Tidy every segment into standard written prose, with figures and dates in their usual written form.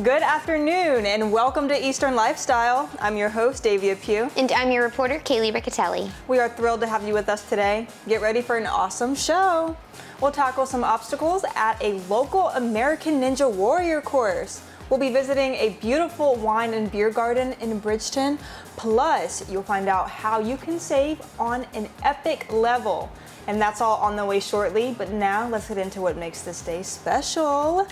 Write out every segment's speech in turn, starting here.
Good afternoon and welcome to Eastern Lifestyle. I'm your host, Davia Pugh. And I'm your reporter, Kaylee Riccatelli. We are thrilled to have you with us today. Get ready for an awesome show. We'll tackle some obstacles at a local American Ninja Warrior course. We'll be visiting a beautiful wine and beer garden in Bridgeton. Plus, you'll find out how you can save on an epic level. And that's all on the way shortly, but now let's get into what makes this day special.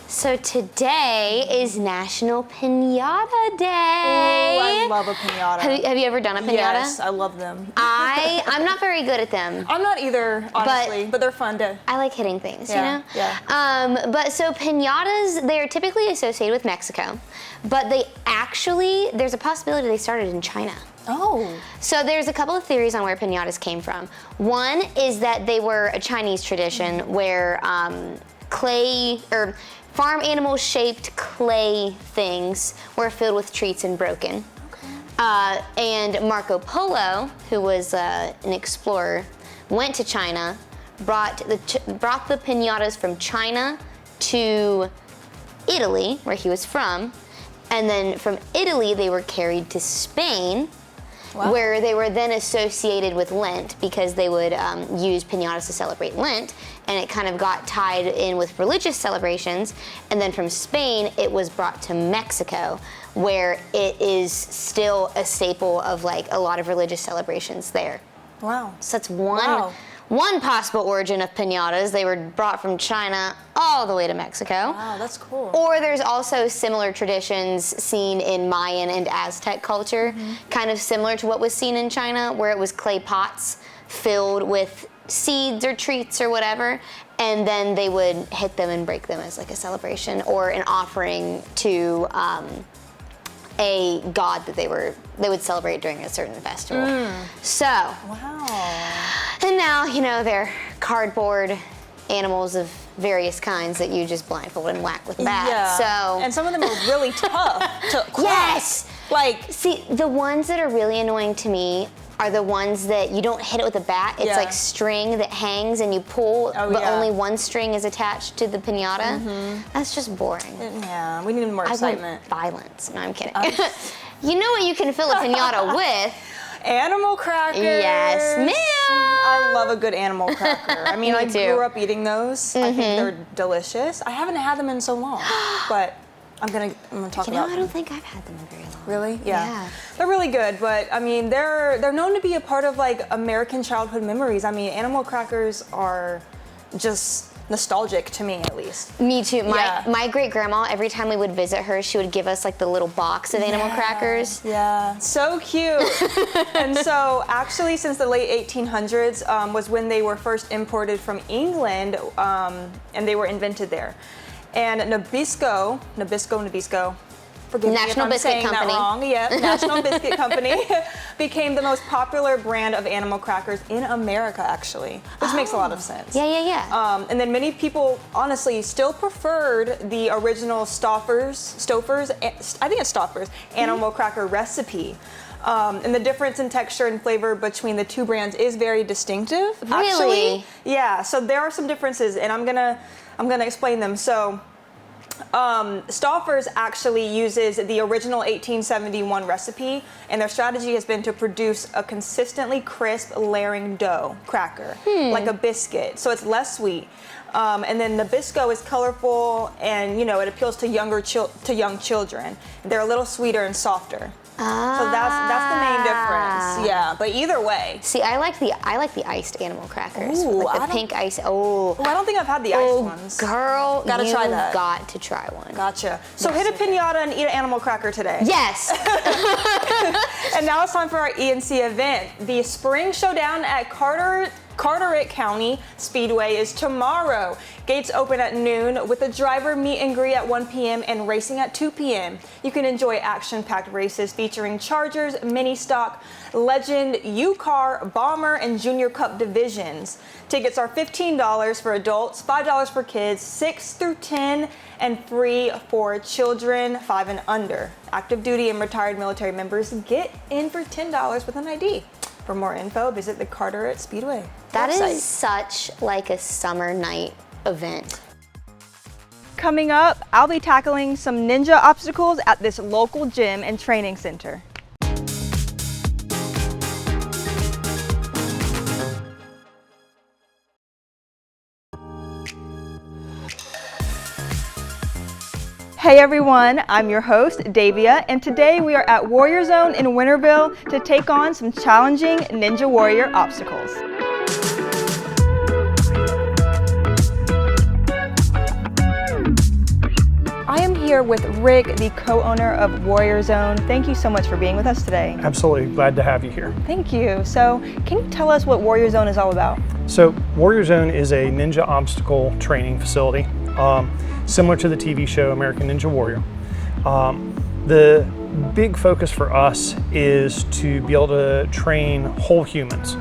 So today is National Piñata Day. Oh, I love a piñata. Have you ever done a piñata? Yes, I love them. I'm not very good at them. I'm not either, honestly, but they're fun to... I like hitting things, Yeah, you know? yeah. But so piñatas, they are typically associated with Mexico, but there's a possibility they started in China. Oh. So there's a couple of theories on where piñatas came from. One is that they were a Chinese tradition where farm animal shaped clay things were filled with treats and broken. Okay. And Marco Polo, who was an explorer, went to China, brought the piñatas from China to Italy, where he was from, and then from Italy they were carried to Spain. Wow. Where they were then associated with Lent because they would use piñatas to celebrate Lent, and it kind of got tied in with religious celebrations. And then from Spain, it was brought to Mexico, where it is still a staple of like a lot of religious celebrations there. Wow. So that's one possible origin of piñatas. They were brought from China all the way to Mexico. Wow, that's cool. Or there's also similar traditions seen in Mayan and Aztec culture, kind of similar to what was seen in China, where it was clay pots filled with seeds or treats or whatever, and then they would hit them and break them as like a celebration or an offering to a god that they would celebrate during a certain festival. So, wow. And now, they're cardboard animals of various kinds that you just blindfold and whack with bats. Yeah. So, and some of them are really tough to crack. Yes! See, the ones that are really annoying to me are the ones that you don't hit it with a bat. It's like string that hangs and you pull, but only one string is attached to the piñata. That's just boring. Yeah, we need more excitement. I want violence. No, I'm kidding. You know what you can fill a piñata with? Animal crackers. Yes, ma'am. I love a good animal cracker. I mean, I grew up eating those. I think they're delicious. I haven't had them in so long, but I'm gonna talk about them. I don't think I've had them in very long. Really? Yeah. They're really good, but I mean, they're known to be a part of like American childhood memories. I mean, animal crackers are just nostalgic to me, at least. Me too. My great grandma, every time we would visit her, she would give us like the little box of animal crackers. Yeah, so cute. And so actually since the late 1800s was when they were first imported from England, and they were invented there. And Nabisco, forgive me if I'm saying that wrong. Yeah, National Biscuit Company became the most popular brand of animal crackers in America, actually, which makes a lot of sense. Yeah. And then many people, honestly, still preferred the original Stouffer's, animal cracker recipe. And the difference in texture and flavor between the two brands is very distinctive. Really? Actually, yeah. So there are some differences, and I'm gonna explain them. So. Stouffer's actually uses the original 1871 recipe, and their strategy has been to produce a consistently crisp layering dough cracker, like a biscuit, so it's less sweet. And then Nabisco is colorful, and it appeals to young children. They're a little sweeter and softer. So that's the main difference. Yeah, but either way. See, I like the iced animal crackers. Ooh, like the pink ice. I don't think I've had the iced ones. Girl, gotta try that. Got to try one. Gotcha. So hit a piñata and eat an animal cracker today. Yes. And now it's time for our ENC event. The Spring Showdown at Carteret County Speedway is tomorrow. Gates open at noon with a driver meet and greet at 1 p.m. and racing at 2 p.m. You can enjoy action-packed races featuring Chargers, Mini Stock, Legend, U-Car, Bomber, and Junior Cup divisions. Tickets are $15 for adults, $5 for kids, 6 through 10, and free for children 5 and under. Active duty and retired military members get in for $10 with an ID. For more info, visit the Carteret Speedway That website. is such like a summer night event. coming up, I'll be tackling some ninja obstacles at this local gym and training center. Hey everyone, I'm your host, Davia, and today we are at Warrior Zone in Winterville to take on some challenging Ninja Warrior obstacles. I am here with Rick, the co-owner of Warrior Zone. Thank you so much for being with us today. Absolutely, glad to have you here. Thank you. So, can you tell us what Warrior Zone is all about? So, Warrior Zone is a ninja obstacle training facility, similar to the TV show American Ninja Warrior. The big focus for us is to be able to train whole humans.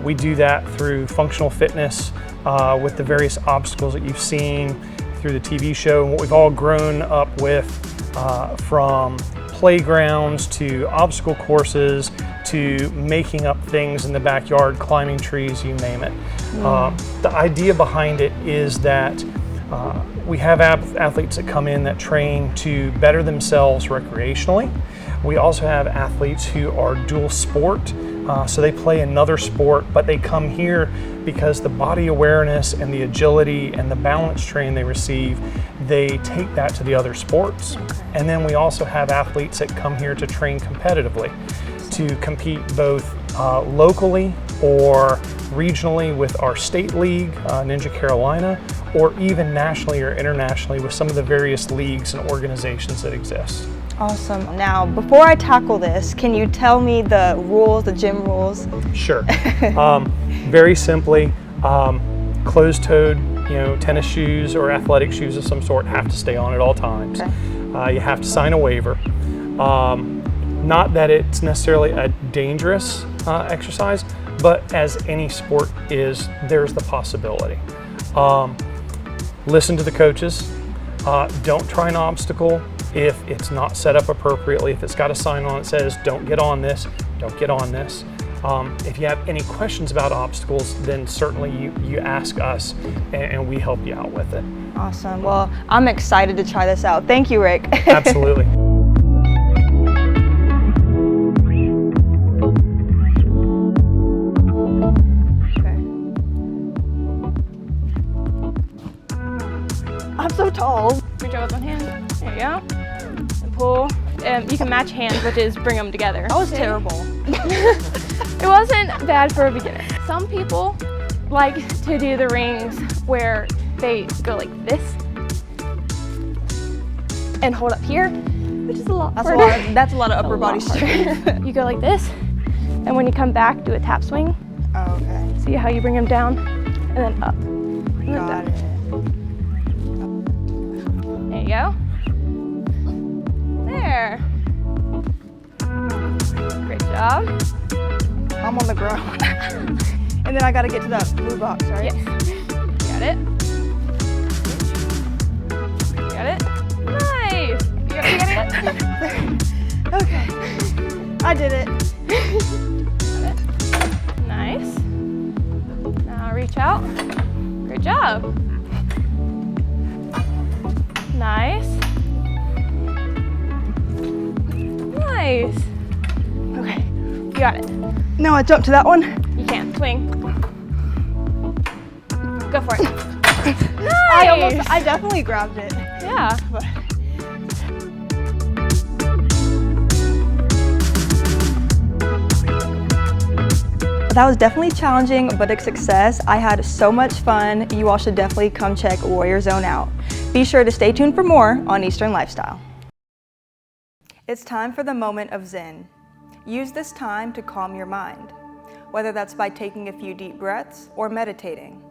We do that through functional fitness with the various obstacles that you've seen through the TV show and what we've all grown up with, from playgrounds to obstacle courses to making up things in the backyard, climbing trees, you name it. The idea behind it is that we have athletes that come in that train to better themselves recreationally. We also have athletes who are dual sport, so they play another sport, but they come here because the body awareness and the agility and the balance training they receive, they take that to the other sports. And then we also have athletes that come here to train competitively, to compete both locally or regionally with our state league, Ninja Carolina, or even nationally or internationally with some of the various leagues and organizations that exist. Awesome. Now, before I tackle this, can you tell me the rules, the gym rules? Sure. Very simply, closed-toed, tennis shoes or athletic shoes of some sort have to stay on at all times. Okay. You have to sign a waiver. Not that it's necessarily a dangerous exercise, but as any sport is, there's the possibility. Listen to the coaches. Don't try an obstacle if it's not set up appropriately. If it's got a sign on it that says, don't get on this, don't get on this. If you have any questions about obstacles, then certainly you ask us and we help you out with it. Awesome. Well, I'm excited to try this out. Thank you, Rick. Absolutely. I'm so tall. Reach out with one hand. There you go. And pull. You can match hands, which is bring them together. That was terrible. It wasn't bad for a beginner. Some people like to do the rings where they go like this and hold up here, which is a lot harder. That's a lot of upper body strength. You go like this, and when you come back, do a tap swing. Oh, okay. See how you bring them down, and then up. And then Got down. it. There you go. There. Great job. I'm on the ground. And then I gotta get to that blue box, right? Yes. Got it. Got it. Nice. You got it. Okay. I did it. Got it. Nice. Now reach out. Great job. Nice. Nice. Okay, you got it. Now I jump to that one. You can. Swing. Go for it. Nice. I definitely grabbed it. Yeah. But that was definitely challenging, but a success. I had so much fun. You all should definitely come check Warrior Zone out. Be sure to stay tuned for more on Eastern Lifestyle. It's time for the moment of Zen. Use this time to calm your mind, whether that's by taking a few deep breaths or meditating.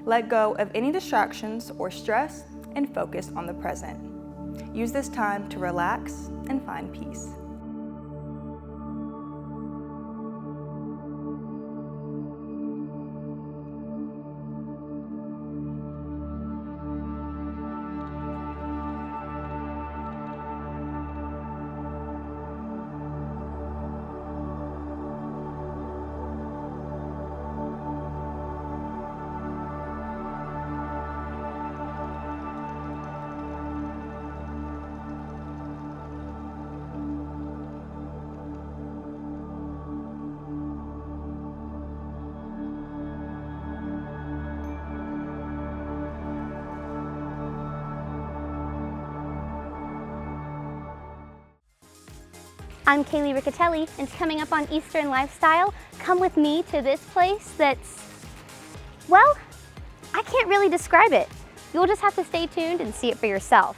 Let go of any distractions or stress and focus on the present. Use this time to relax and find peace. I'm Kaylee Riccatelli, and coming up on Eastern Lifestyle, come with me to this place that's, well, I can't really describe it. You'll just have to stay tuned and see it for yourself.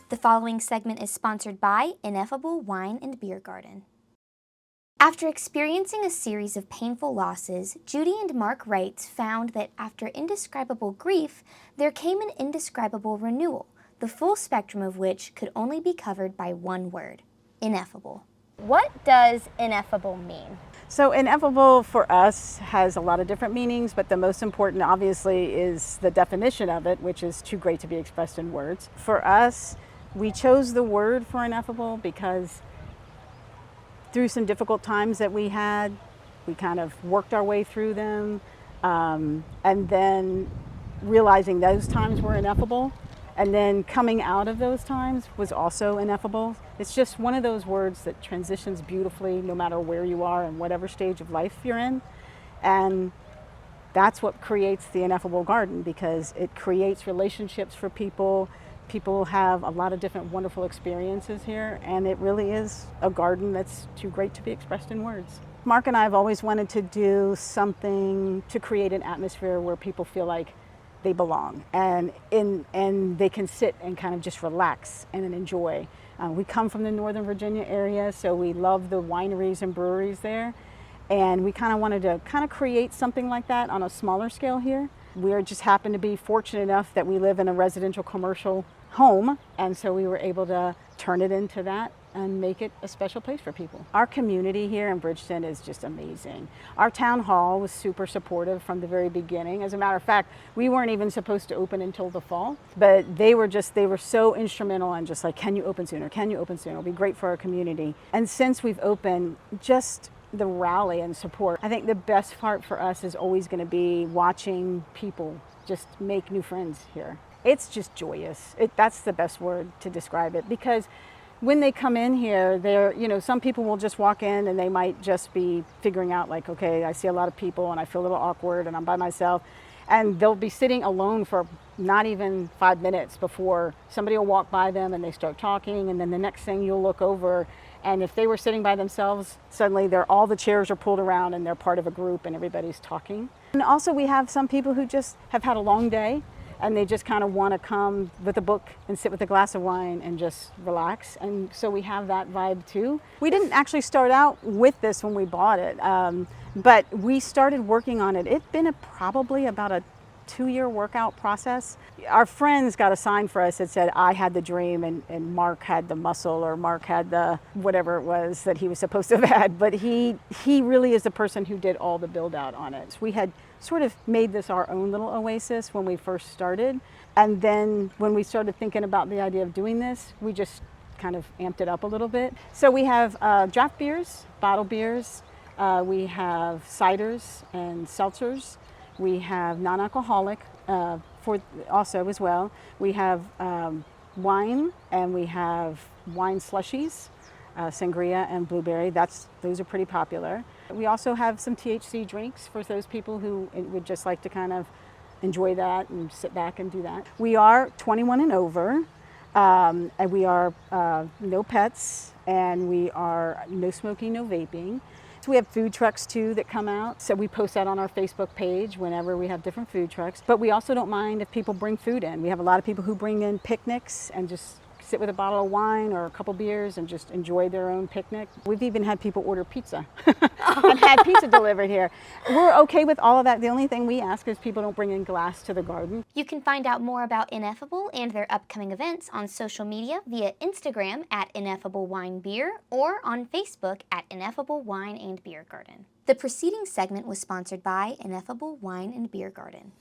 The following segment is sponsored by Ineffable Wine and Beer Garden. After experiencing a series of painful losses, Judy and Mark Wright found that after indescribable grief, there came an indescribable renewal, the full spectrum of which could only be covered by one word: ineffable. What does ineffable mean? So ineffable for us has a lot of different meanings, but the most important obviously is the definition of it, which is too great to be expressed in words. For us, we chose the word for ineffable because through some difficult times that we had, we kind of worked our way through them, and then realizing those times were ineffable, and then coming out of those times was also ineffable. It's just one of those words that transitions beautifully no matter where you are and whatever stage of life you're in. And that's what creates the Ineffable Garden, because it creates relationships for people. People have a lot of different wonderful experiences here, and it really is a garden that's too great to be expressed in words. Mark and I have always wanted to do something to create an atmosphere where people feel like they belong and they can sit and kind of just relax and enjoy. We come from the Northern Virginia area, so we love the wineries and breweries there, and we kind of wanted to create something like that on a smaller scale here. We just happen to be fortunate enough that we live in a residential commercial home, and so we were able to turn it into that and make it a special place for people. Our community here in Bridgeton is just amazing. Our town hall was super supportive from the very beginning. As a matter of fact, we weren't even supposed to open until the fall, but they were so instrumental and just like, can you open sooner? Can you open sooner? It'll be great for our community. And since we've opened, just the rally and support. I think the best part for us is always going to be watching people just make new friends here. It's just joyous. That's the best word to describe it, because when they come in here, some people will just walk in and they might just be figuring out like, okay, I see a lot of people and I feel a little awkward and I'm by myself, and they'll be sitting alone for not even 5 minutes before somebody will walk by them and they start talking, and then the next thing you'll look over, and if they were sitting by themselves, suddenly all the chairs are pulled around and they're part of a group and everybody's talking. And also we have some people who just have had a long day and they just kind of want to come with a book and sit with a glass of wine and just relax. And so we have that vibe too. We didn't actually start out with this when we bought it, but we started working on it. It's been probably about a 2-year workout process. Our friends got a sign for us that said, I had the dream and Mark had the muscle, or Mark had the whatever it was that he was supposed to have had. But he really is the person who did all the build out on it. We had sort of made this our own little oasis when we first started. And then when we started thinking about the idea of doing this, we just kind of amped it up a little bit. So we have draft beers, bottled beers, we have ciders and seltzers. We have non-alcoholic for also as well. We have wine, and we have wine slushies, sangria and blueberry. Those are pretty popular. We also have some THC drinks for those people who would just like to kind of enjoy that and sit back and do that. We are 21 and over, and we are no pets, and we are no smoking, no vaping. We have food trucks too that come out, so we post that on our Facebook page whenever we have different food trucks. But we also don't mind if people bring food in. We have a lot of people who bring in picnics and just sit with a bottle of wine or a couple beers and just enjoy their own picnic. We've even had people order pizza and had pizza delivered here. We're okay with all of that. The only thing we ask is people don't bring in glass to the garden. You can find out more about Ineffable and their upcoming events on social media via Instagram at Ineffable Wine Beer or on Facebook at Ineffable Wine and Beer Garden. The preceding segment was sponsored by Ineffable Wine and Beer Garden.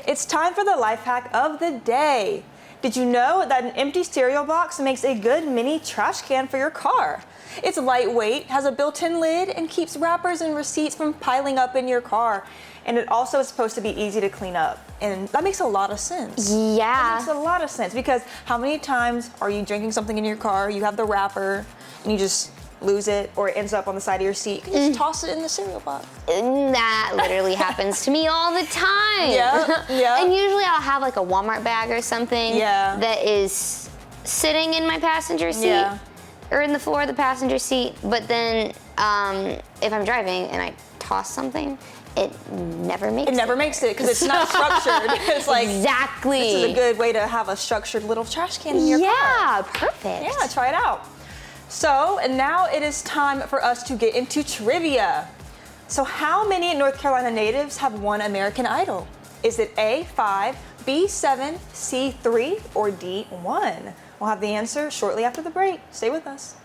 It's time for the life hack of the day. Did you know that an empty cereal box makes a good mini trash can for your car? It's lightweight, has a built-in lid, and keeps wrappers and receipts from piling up in your car. And it also is supposed to be easy to clean up. And that makes a lot of sense. Yeah. That makes a lot of sense, because how many times are you drinking something in your car, you have the wrapper, and you just lose it, or it ends up on the side of your seat. You can just toss it in the cereal box. That literally happens to me all the time. Yeah. And usually I'll have like a Walmart bag or something that is sitting in my passenger seat or in the floor of the passenger seat. But then if I'm driving and I toss something, it never makes it. It never makes it because it's not structured. It's like, exactly. This is a good way to have a structured little trash can in your car. Yeah, perfect. Yeah, try it out. So, and now it is time for us to get into trivia. So how many North Carolina natives have won American Idol? Is it A, 5, B, 7, C, 3, or D, 1? We'll have the answer shortly after the break. Stay with us.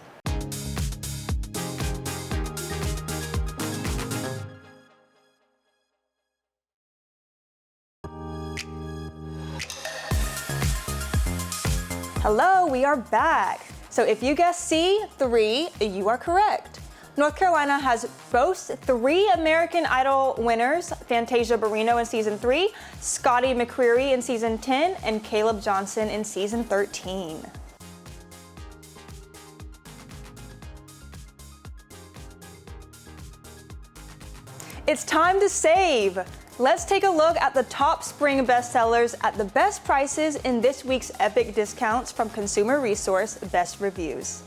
Hello, we are back. So if you guessed C, 3, you are correct. North Carolina has both 3 American Idol winners, Fantasia Barrino in season 3, Scotty McCreery in season 10, and Caleb Johnson in season 13. It's time to save. Let's take a look at the top spring bestsellers at the best prices in this week's epic discounts from consumer resource Best Reviews.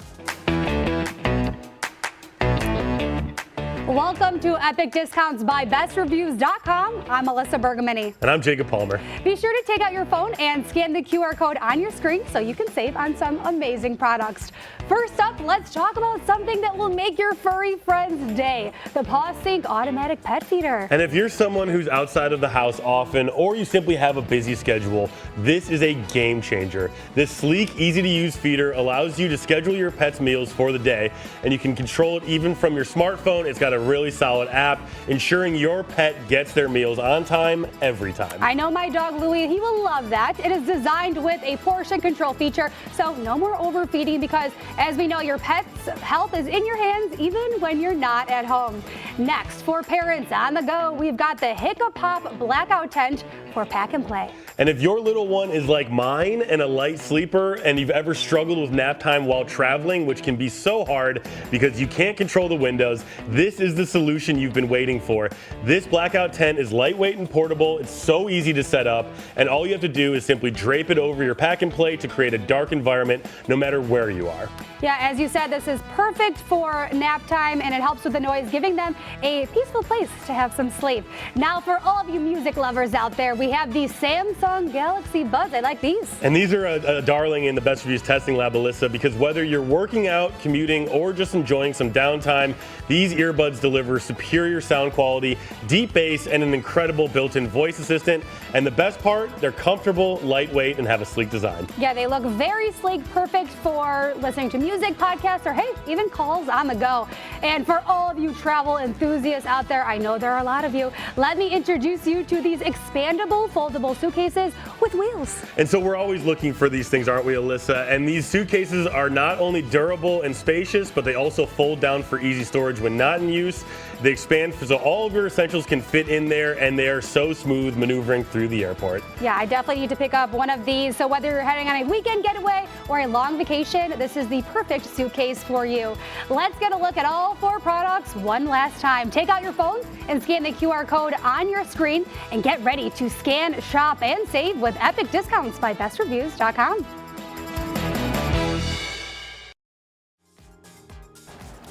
Welcome to Epic Discounts by BestReviews.com. I'm Melissa Bergamini. And I'm Jacob Palmer. Be sure to take out your phone and scan the QR code on your screen so you can save on some amazing products. First up, let's talk about something that will make your furry friend's day, the Paw Sync Automatic Pet Feeder. And if you're someone who's outside of the house often, or you simply have a busy schedule, this is a game changer. This sleek, easy to use feeder allows you to schedule your pet's meals for the day, and you can control it even from your smartphone. It's got a really solid app, ensuring your pet gets their meals on time, every time. I know my dog Louie, he will love that. It is designed with a portion control feature, so no more overfeeding because, as we know, your pet's health is in your hands even when you're not at home. Next, for parents on the go, we've got the Hiccup Pop Blackout Tent for pack and play. And if your little one is like mine and a light sleeper, and you've ever struggled with nap time while traveling, which can be so hard because you can't control the windows, this is the solution you've been waiting for. This blackout tent is lightweight and portable. It's so easy to set up, and all you have to do is simply drape it over your pack and play to create a dark environment no matter where you are. Yeah, as you said, this is perfect for nap time, and it helps with the noise, giving them a peaceful place to have some sleep. Now, for all of you music lovers out there, we have the Samsung Galaxy Buds. I like these. And these are a darling in the Best Reviews testing lab, Alyssa, because whether you're working out, commuting, or just enjoying some downtime, these earbuds deliver superior sound quality, deep bass, and an incredible built-in voice assistant. And the best part, they're comfortable, lightweight, and have a sleek design. Yeah, they look very sleek, perfect for listening to music, podcasts, or hey, even calls on the go. And for all of you travel enthusiasts out there, I know there are a lot of you, let me introduce you to these expandable foldable suitcases with wheels. And so we're always looking for these things, aren't we, Alyssa? And these suitcases are not only durable and spacious, but they also fold down for easy storage when not in use. They expand so all of your essentials can fit in there, and they are so smooth maneuvering through the airport. Yeah, I definitely need to pick up one of these. So whether you're heading on a weekend getaway or a long vacation, this is the perfect suitcase for you. Let's get a look at all 4 products one last time. Take out your phone and scan the QR code on your screen and get ready to scan, shop, and save with epic discounts by BestReviews.com.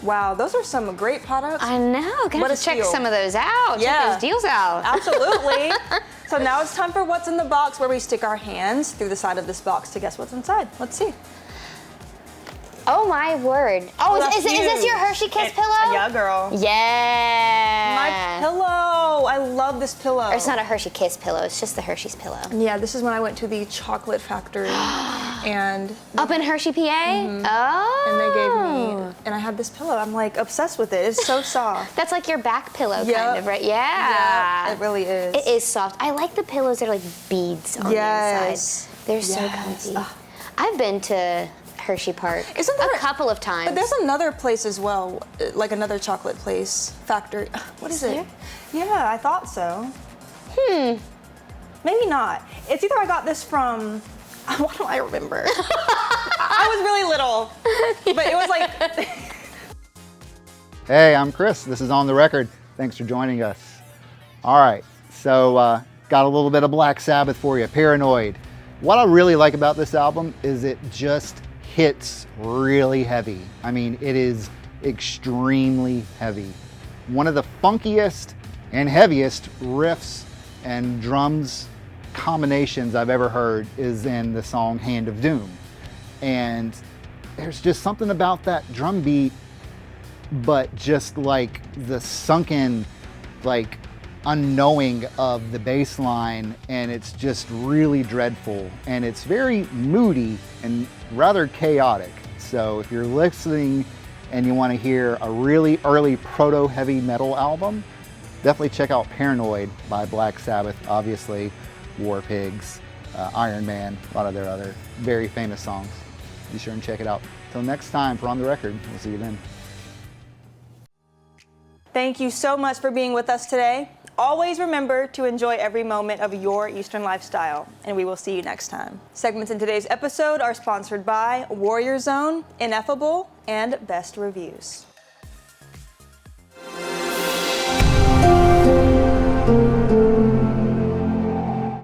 Wow, those are some great products. I know. Gotta check some of those out. Yeah. Check those deals out. Absolutely. So now it's time for What's in the Box, where we stick our hands through the side of this box to guess what's inside. Let's see. Oh my word. Oh, That's is this your Hershey Kiss pillow? Yeah, girl. Yeah. My pillow. I love this pillow. Or it's not a Hershey Kiss pillow, it's just the Hershey's pillow. Yeah, this is when I went to the chocolate factory and Up in Hershey, PA? Oh. and they gave me, and I had this pillow. I'm like obsessed with it. It's so soft. That's like your back pillow Yep. kind of, right? Yeah. Yeah, it really is. It is soft. I like the pillows that are like beads on the inside. They're so Yes. comfy. I've been to Hershey Park Isn't there a couple of times. But there's another place as well, like another chocolate place, factory. What is it? Yeah, I thought so. Maybe not. It's either I got this from, what do I remember? I I was really little, but it was like. Hey, I'm Chris. This is On the Record. Thanks for joining us. All right, so got a little bit of Black Sabbath for you, Paranoid. What I really like about this album is it just hits really heavy. I mean, it is extremely heavy. One of the funkiest and heaviest riffs and drums combinations I've ever heard is in the song Hand of Doom. And there's just something about that drum beat, but just like the sunken, like unknowing of the bass line, and it's just really dreadful, and it's very moody and rather chaotic. So if you're listening and you want to hear a really early proto heavy metal album, definitely check out Paranoid by Black Sabbath, obviously, War Pigs, Iron Man, a lot of their other very famous songs. Be sure and check it out. Till next time for On the Record, we'll see you then. Thank you so much for being with us today. Always remember to enjoy every moment of your Eastern lifestyle, and we will see you next time. Segments in today's episode are sponsored by Warrior Zone, Ineffable, and Best Reviews.